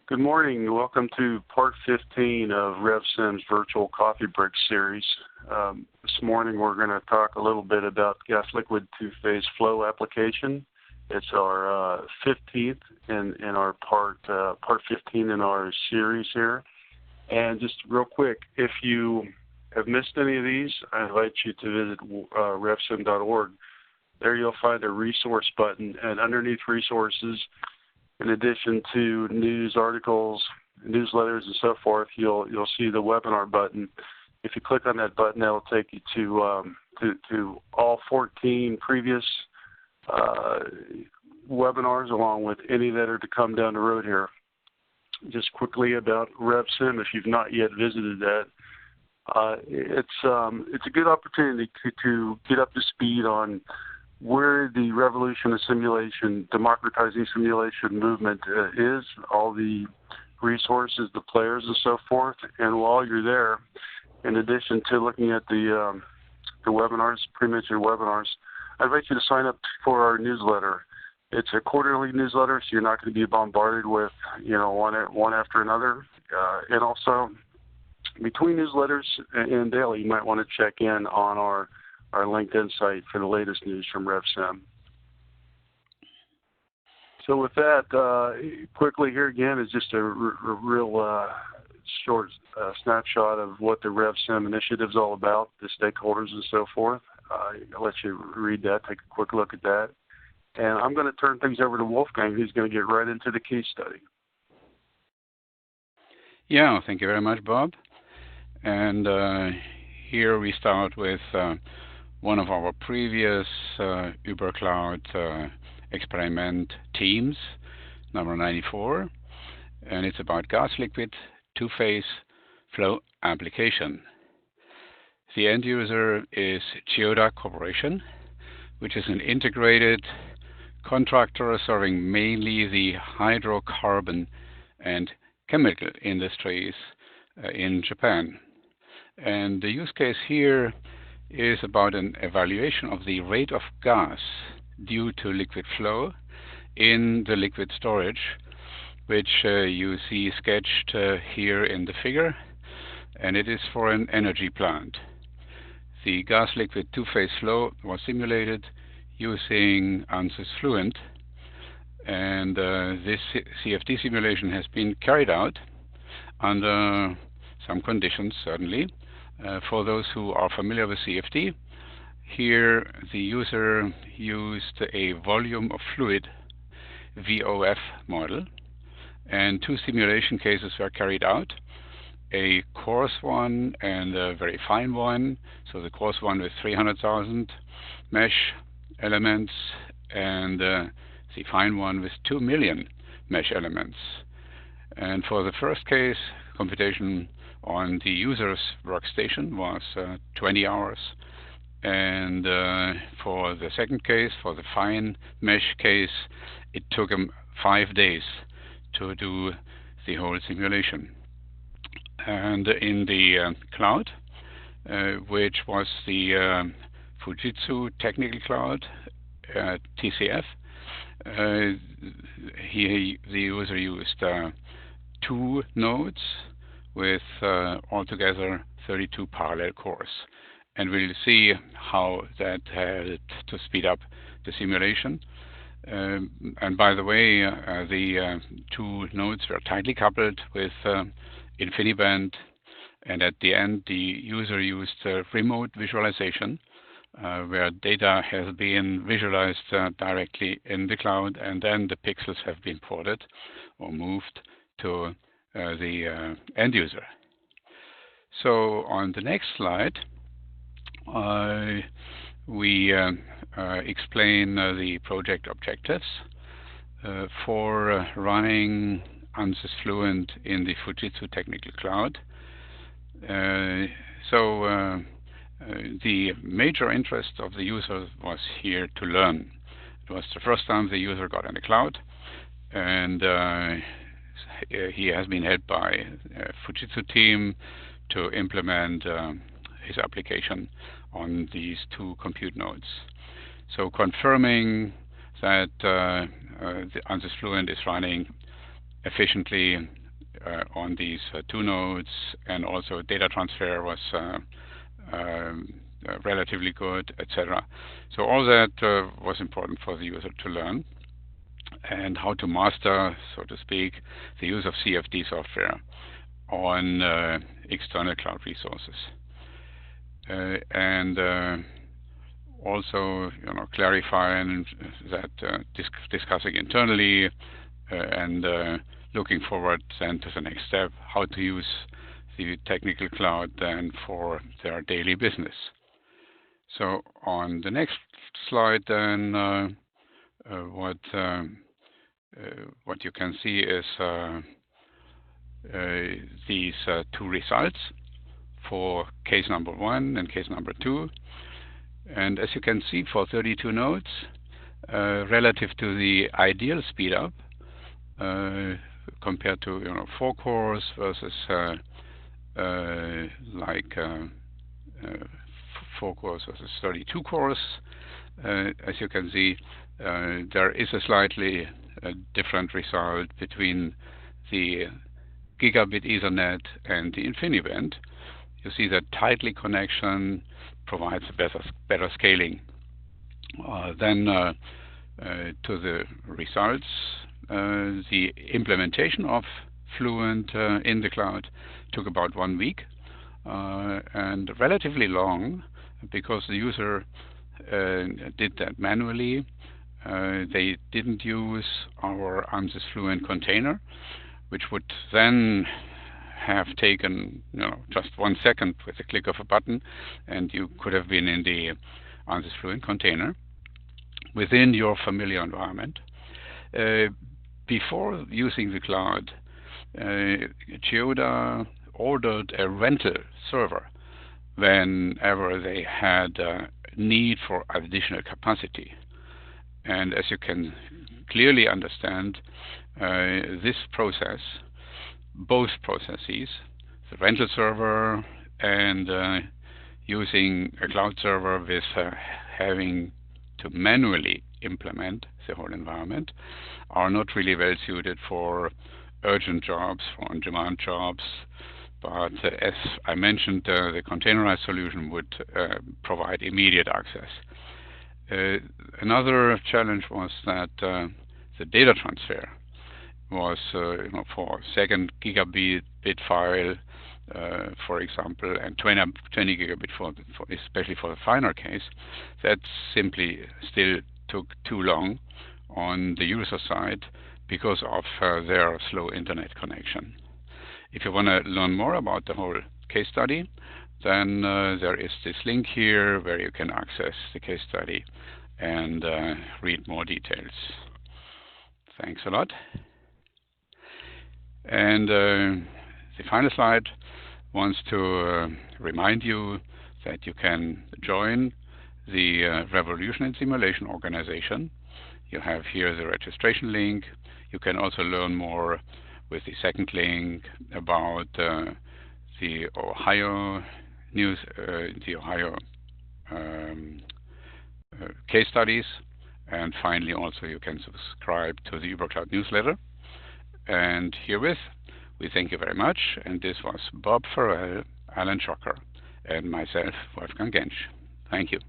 Good morning. Welcome to part 15 of RevSim's virtual coffee break series. This morning we're going to talk a little bit about gas liquid two-phase flow application. It's our 15th in our part 15 in our series here. And just real quick, if you have missed any of these, I invite you to visit RevSim.org. There you'll find a resource button, and underneath resources, in addition to news articles, newsletters, and so forth, you'll see the webinar button. If you click on that button, that'll take you to all 14 previous webinars, along with any that are to come down the road here. Just quickly about RevSim, if you've not yet visited that, it's a good opportunity to get up to speed on where the revolution of simulation, democratizing simulation movement is, all the resources, the players, and so forth. And while you're there, in addition to looking at the webinars, pre-mentioned webinars, I invite you to sign up for our newsletter. It's a quarterly newsletter, so you're not going to be bombarded with, one after another. And also, between newsletters and daily, you might want to check in on our LinkedIn site for the latest news from RevSim. So with that, quickly here again is just a real short snapshot of what the RevSim initiative is all about, the stakeholders and so forth. I'll let you read that, take a quick look at that. And I'm going to turn things over to Wolfgang, who's going to get right into the case study. Yeah, thank you very much, Bob. And here we start with one of our previous UberCloud experiment teams, number 94, and it's about gas liquid two-phase flow application. The end user is Chiyoda Corporation, which is an integrated contractor serving mainly the hydrocarbon and chemical industries in Japan. And the use case here is about an evaluation of the rate of gas due to liquid flow in the liquid storage, which you see sketched here in the figure, and it is for an energy plant. The gas liquid two-phase flow was simulated using ANSYS Fluent, and this CFD simulation has been carried out under some conditions, certainly. For those who are familiar with CFD, here the user used a volume of fluid VOF model, and two simulation cases were carried out, a coarse one and a very fine one. So the coarse one with 300,000 mesh elements, and the fine one with 2 million mesh elements. And for the first case, computation on the user's workstation was 20 hours. And for the second case, for the fine mesh case, it took him 5 days to do the whole simulation. And in the cloud, which was the Fujitsu Technical Cloud, TCF, the user used 2 nodes with altogether 32 parallel cores. And we'll see how that helped to speed up the simulation. And by the way, the 2 nodes were tightly coupled with InfiniBand, and at the end the user used remote visualization, where data has been visualized directly in the cloud, and then the pixels have been ported or moved to the end user. So on the next slide, we explain the project objectives for running ANSYS Fluent in the Fujitsu Technical Cloud. So the major interest of the user was here to learn. It was the first time the user got in the cloud, and he has been helped by a Fujitsu team to implement his application on these 2 compute nodes. So confirming that the ANSYS Fluent is running efficiently on these two nodes, and also data transfer was relatively good, etc. So all that was important for the user to learn, and how to master, so to speak, the use of CFD software on external cloud resources. And also, clarifying that discussing internally and looking forward then to the next step, how to use the technical cloud then for their daily business. So on the next slide then, what you can see is these two results for case number 1 and case number 2. And as you can see, for 32 nodes, relative to the ideal speed up, compared to 4 cores versus 4 cores versus 32 cores, as you can see, there is a slightly different result between the gigabit Ethernet and the InfiniBand. You see that tightly connection provides better scaling. Then to the results, the implementation of Fluent in the cloud took about 1 week, and relatively long, because the user did that manually. They didn't use our ANSYS Fluent container, which would then have taken just 1 second with a click of a button, and you could have been in the ANSYS Fluent container within your familiar environment. Before using the cloud, Geoda ordered a rental server whenever they had need for additional capacity. And as you can clearly understand, this process, both processes, the rental server and using a cloud server with having to manually implement the whole environment, are not really well suited for urgent jobs, for on-demand jobs. But as I mentioned, the containerized solution would provide immediate access. Another challenge was that the data transfer was, for second gigabit file, for example, and 20 gigabit especially for the finer case, that simply still took too long on the user side because of their slow internet connection. If you want to learn more about the whole case study, then there is this link here where you can access the case study and read more details. Thanks a lot. And the final slide wants to remind you that you can join the Revolution in Simulation organization. You have here the registration link. You can also learn more with the second link about the Ohio case studies. And finally, also you can subscribe to the UberCloud newsletter. And herewith, we thank you very much. And this was Bob Farrell, Alan Schocker, and myself, Wolfgang Gensch. Thank you.